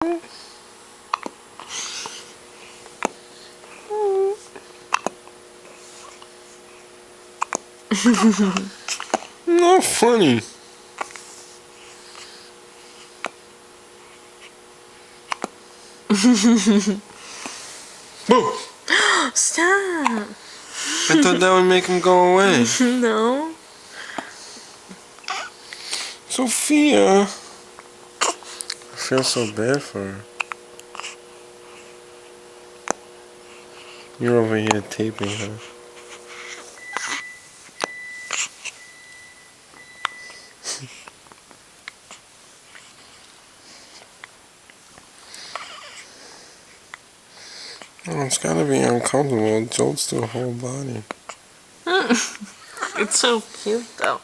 Not funny. Boo! Stop. I thought that would make him go away. No. Sophia. I feel so bad for her. You're over here taping her. Oh, it's gotta be uncomfortable. It jolts to the whole body. It's so cute though.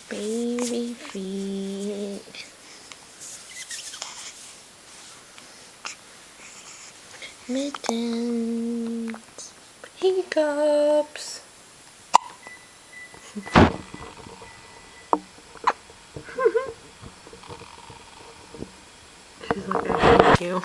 Baby feet. Mittens. Hiccups. She's like, I hate you.